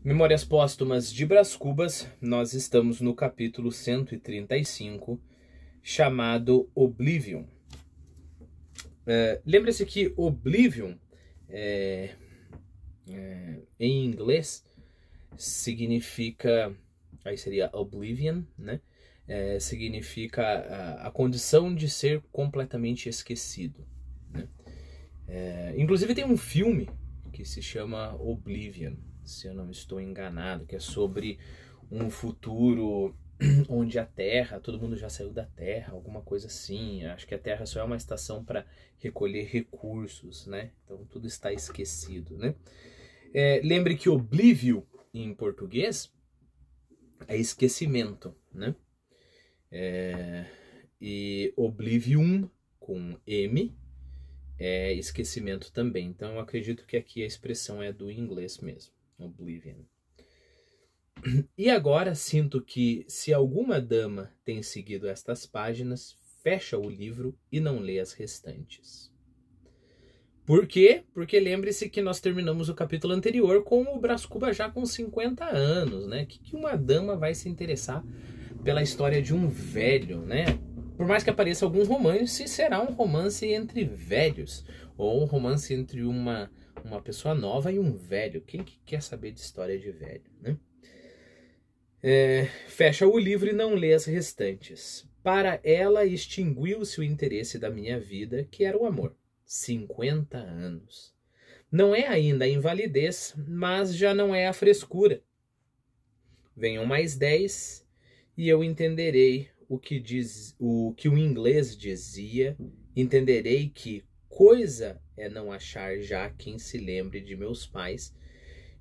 Memórias Póstumas de Brás Cubas, nós estamos no capítulo 135, chamado Oblivion. Lembre-se que Oblivion, em inglês, significa, aí seria Oblivion, né? Significa a condição de ser completamente esquecido, né? Inclusive tem um filme que se chama Oblivion, se eu não estou enganado, que é sobre um futuro onde a Terra, todo mundo já saiu da Terra, alguma coisa assim. Acho que a Terra só é uma estação para recolher recursos, né? Então tudo está esquecido, né? Lembre que oblívio em português é esquecimento, né? E oblivium com M é esquecimento também. Então eu acredito que aqui a expressão é do inglês mesmo. Oblivion. E agora sinto que, se alguma dama tem seguido estas páginas, fecha o livro e não lê as restantes. Por quê? Porque lembre-se que nós terminamos o capítulo anterior com o Brás Cubas já com 50 anos, né? Que uma dama vai se interessar pela história de um velho, né? Por mais que apareça algum romance, será um romance entre velhos, ou um romance entre uma pessoa nova e um velho. Quem que quer saber de história de velho, né? Fecha o livro e não lê as restantes. Para ela extinguiu-se o interesse da minha vida, que era o amor. 50 anos. Não é ainda a invalidez, mas já não é a frescura. Venham mais 10 e eu entenderei o que o inglês dizia, entenderei que coisa é não achar já quem se lembre de meus pais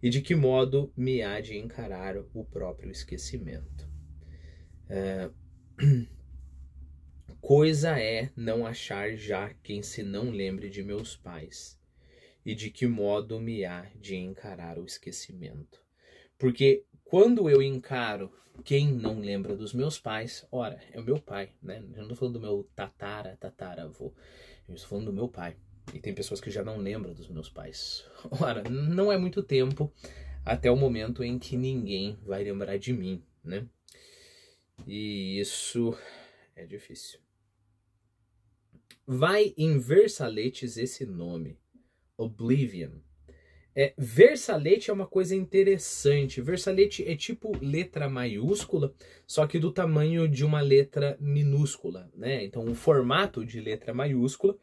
e de que modo me há de encarar o próprio esquecimento. Coisa é não achar já quem se não lembre de meus pais e de que modo me há de encarar o esquecimento. Porque quando eu encaro quem não lembra dos meus pais, ora, é o meu pai, né? Eu não estou falando do meu tataravô, eu estou falando do meu pai. E tem pessoas que já não lembram dos meus pais. Ora, não é muito tempo até o momento em que ninguém vai lembrar de mim, né? E isso é difícil. Vai em versaletes esse nome, Oblivion. Versalete é uma coisa interessante. Versalete é tipo letra maiúscula, só que do tamanho de uma letra minúscula, né? Então o formato de letra maiúscula.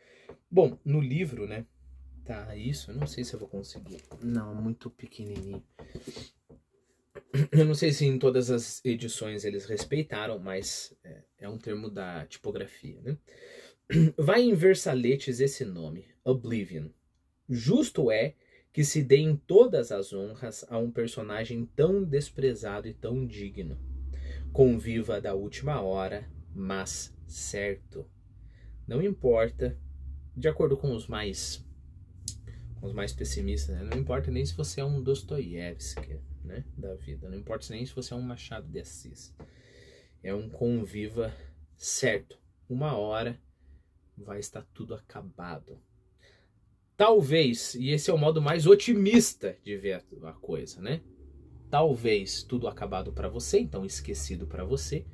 Bom, no livro, né? Tá isso. Eu não sei se eu vou conseguir. Não, muito pequenininho. Eu não sei se em todas as edições eles respeitaram, mas é um termo da tipografia, né? Vai em versaletes esse nome, Oblivion. Justo é que se deem todas as honras a um personagem tão desprezado e tão digno. Conviva da última hora, mas certo. Não importa, de acordo com os mais pessimistas, né? Não importa nem se você é um Dostoiévski, né, da vida. Não importa nem se você é um Machado de Assis. É um conviva certo. Uma hora vai estar tudo acabado. Talvez, e esse é o modo mais otimista de ver a coisa, né? Talvez tudo acabado para você, então esquecido para você.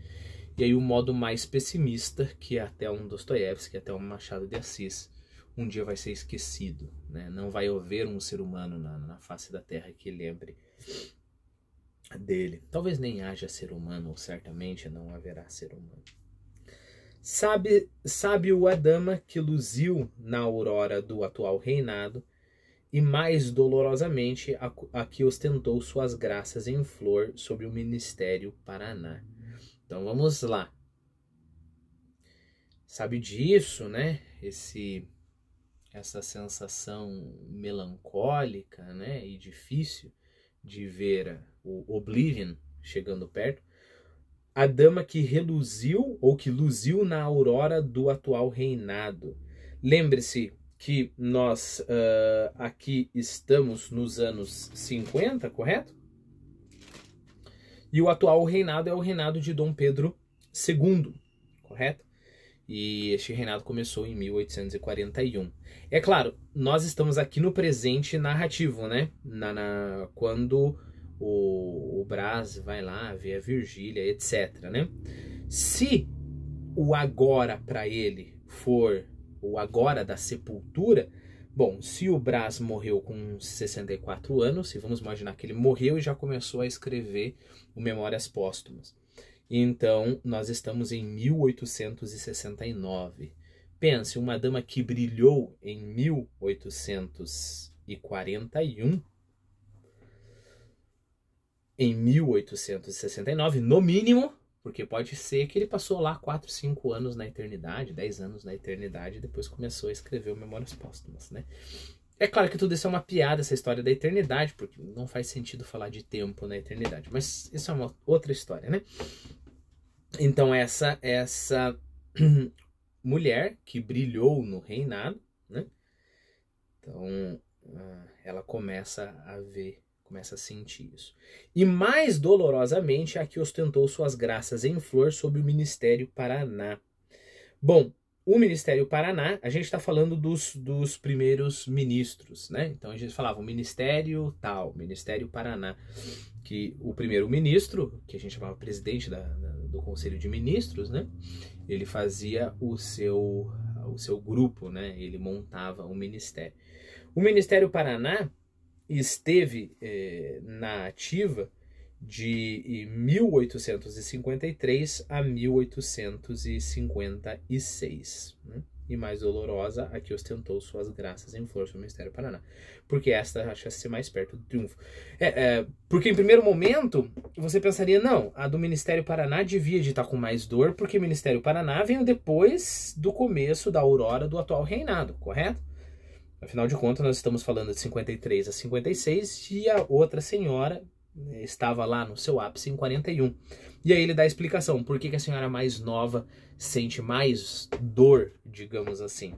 E aí o modo mais pessimista, que é até um Dostoiévski, até um Machado de Assis, um dia vai ser esquecido, né? Não vai haver um ser humano na face da Terra que lembre dele. Talvez nem haja ser humano, ou certamente não haverá ser humano. Sabe o Adama que luziu na aurora do atual reinado e mais dolorosamente a que ostentou suas graças em flor sobre o Ministério Paraná. Então vamos lá. Sabe disso, né? Essa sensação melancólica, né? E difícil de ver o Oblivion chegando perto. A dama que reluziu ou que luziu na aurora do atual reinado. Lembre-se que nós aqui estamos nos anos 50, correto? E o atual reinado é o reinado de Dom Pedro II, correto? E este reinado começou em 1841. É claro, nós estamos aqui no presente narrativo, né? Quando o Brás vai lá ver a Virgília, etc, né? Se o agora para ele for o agora da sepultura, bom, se o Brás morreu com 64 anos, e vamos imaginar que ele morreu e já começou a escrever o Memórias Póstumas. Então, nós estamos em 1869. Pense, uma dama que brilhou em 1841, em 1869, no mínimo, porque pode ser que ele passou lá 4, 5 anos na eternidade, 10 anos na eternidade, e depois começou a escrever o Memórias Póstumas, né? É claro que tudo isso é uma piada, essa história da eternidade, porque não faz sentido falar de tempo na eternidade, mas isso é uma outra história, né? Então essa mulher que brilhou no reinado, né? Então ela começa a ver, começa a sentir isso. E mais dolorosamente a que ostentou suas graças em flor sob o Ministério Paraná. Bom, o Ministério Paraná, a gente está falando dos primeiros ministros, né? Então a gente falava o Ministério tal, Ministério Paraná, que o primeiro ministro, que a gente chamava presidente do Conselho de Ministros, né? Ele fazia o seu grupo, né? Ele montava o ministério. O Ministério Paraná esteve na ativa de 1853 a 1856, né? E mais dolorosa a que ostentou suas graças em flor sobre o Ministério Paraná, porque esta acha-se mais perto do triunfo. Porque em primeiro momento você pensaria, não, a do Ministério Paraná devia de estar com mais dor, porque o Ministério Paraná veio depois do começo da aurora do atual reinado, correto? Afinal de contas, nós estamos falando de 53 a 56 e a outra senhora estava lá no seu ápice em 41. E aí ele dá a explicação, por que a senhora mais nova sente mais dor, digamos assim.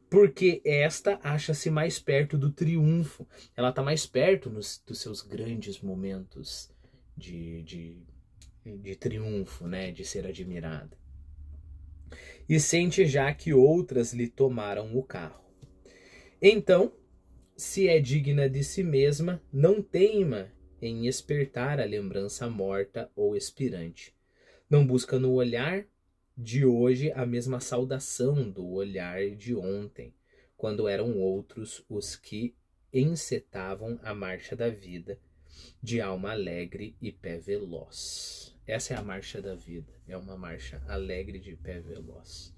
Porque esta acha-se mais perto do triunfo. Ela está mais perto dos seus grandes momentos de triunfo, né, de ser admirada. E sente já que outras lhe tomaram o carro. Então, se é digna de si mesma, não teima em espertar a lembrança morta ou expirante. Não busca no olhar de hoje a mesma saudação do olhar de ontem, quando eram outros os que encetavam a marcha da vida, de alma alegre e pé veloz. Essa é a marcha da vida, é uma marcha alegre de pé veloz.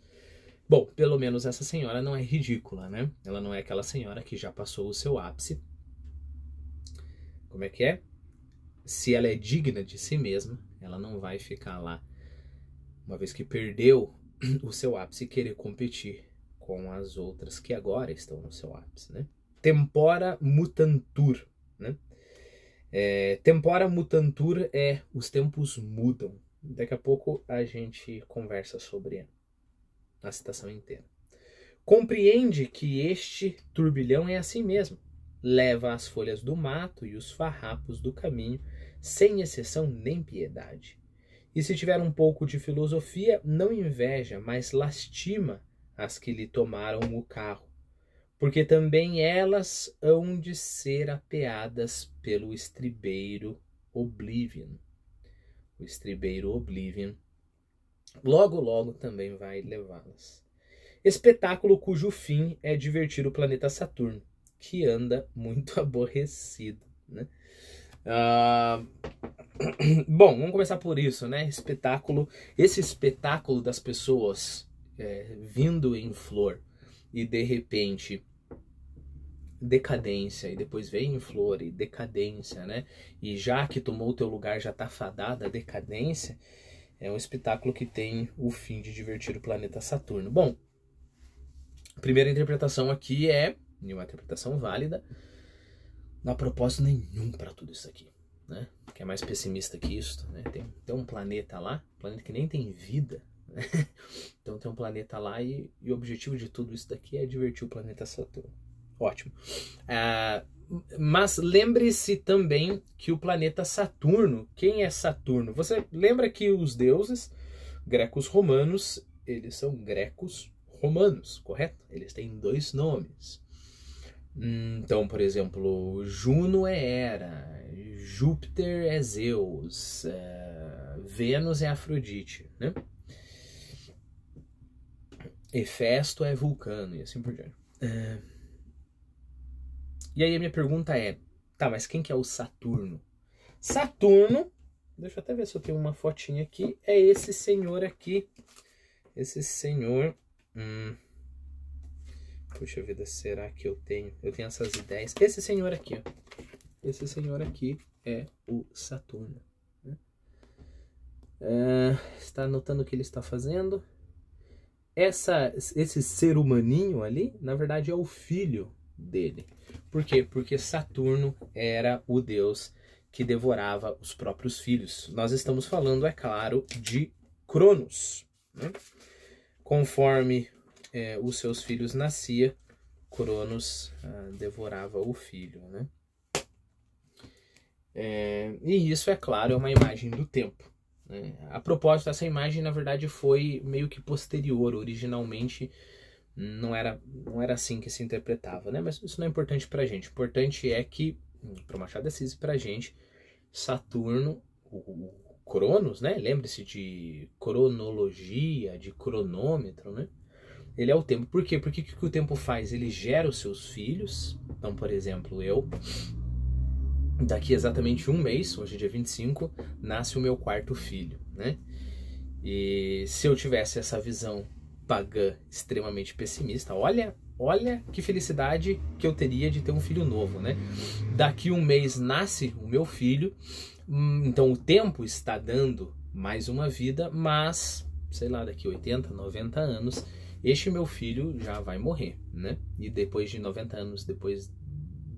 Bom, pelo menos essa senhora não é ridícula, né? Ela não é aquela senhora que já passou o seu ápice. Como é que é? Se ela é digna de si mesma, ela não vai ficar lá, uma vez que perdeu o seu ápice, e querer competir com as outras que agora estão no seu ápice, né? Tempora mutantur, né? Tempora mutantur os tempos mudam. Daqui a pouco a gente conversa sobre a citação inteira. Compreende que este turbilhão é assim mesmo. Leva as folhas do mato e os farrapos do caminho, sem exceção nem piedade. E se tiver um pouco de filosofia, não inveja, mas lastima as que lhe tomaram o carro, porque também elas hão de ser apeadas pelo estribeiro Oblivion. O estribeiro Oblivion logo, logo também vai levá-las. Espetáculo cujo fim é divertir o planeta Saturno, que anda muito aborrecido, né? Bom, vamos começar por isso, né? Esse espetáculo das pessoas vindo em flor e de repente decadência, e depois vem em flor e decadência, né? E já que tomou o teu lugar, já tá fadada a decadência. É um espetáculo que tem o fim de divertir o planeta Saturno. Bom, a primeira interpretação aqui é uma interpretação válida. Não há propósito nenhum para tudo isso aqui, né? Que é mais pessimista que isso, né? Tem um planeta lá, um planeta que nem tem vida, né? Então tem um planeta lá e o objetivo de tudo isso daqui é divertir o planeta Saturno. Ótimo. Mas lembre-se também que o planeta Saturno, quem é Saturno? Você lembra que os deuses grecos romanos, eles são grecos romanos, correto? Eles têm 2 nomes. Então, por exemplo, Juno é Hera, Júpiter é Zeus, Vênus é Afrodite, né? Hefesto é Vulcano e assim por diante. E aí a minha pergunta é, tá, mas quem que é o Saturno? Saturno, deixa eu até ver se eu tenho uma fotinha aqui, é esse senhor aqui. Esse senhor... Puxa vida, será que eu tenho? Eu tenho essas ideias. Esse senhor aqui, ó. Esse senhor aqui é o Saturno. Está notando o que ele está fazendo? Esse ser humaninho ali, na verdade, é o filho dele. Por quê? Porque Saturno era o deus que devorava os próprios filhos. Nós estamos falando, é claro, de Cronos, né? Conforme os seus filhos nasciam, Cronos devorava o filho, né? E isso, é claro, é uma imagem do tempo. A propósito, essa imagem, na verdade, foi meio que posterior. Originalmente, não era assim que se interpretava, né? Mas isso não é importante pra gente. O importante é que, para Machado de Assis e pra gente, Saturno, o Cronos, né? Lembre-se de cronologia, de cronômetro, né? Ele é o tempo. Por quê? Porque o que o tempo faz? Ele gera os seus filhos. Então, por exemplo, eu... Daqui exatamente um mês, hoje é dia 25, nasce o meu quarto filho, né? E se eu tivesse essa visão pagã extremamente pessimista, olha que felicidade que eu teria de ter um filho novo, né? Daqui um mês nasce o meu filho, então o tempo está dando mais uma vida, mas, sei lá, daqui 80, 90 anos, este meu filho já vai morrer, né? E depois de 90 anos, depois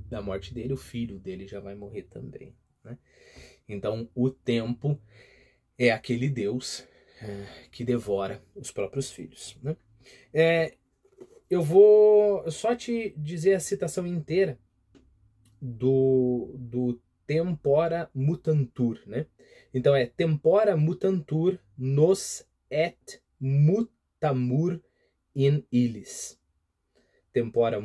da morte dele, o filho dele já vai morrer também, né? Então, o tempo é aquele Deus que devora os próprios filhos, né? Eu vou só te dizer a citação inteira do Tempora Mutantur, né? Então, Tempora Mutantur nos et mutamur in illis. Tempora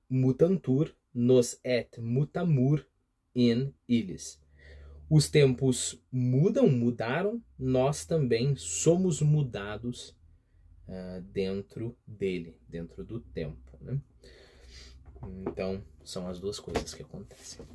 mutantur nos et mutamur in illis. Os tempos mudaram, nós também somos mudados dentro dele, dentro do tempo, né? Então, são as duas coisas que acontecem.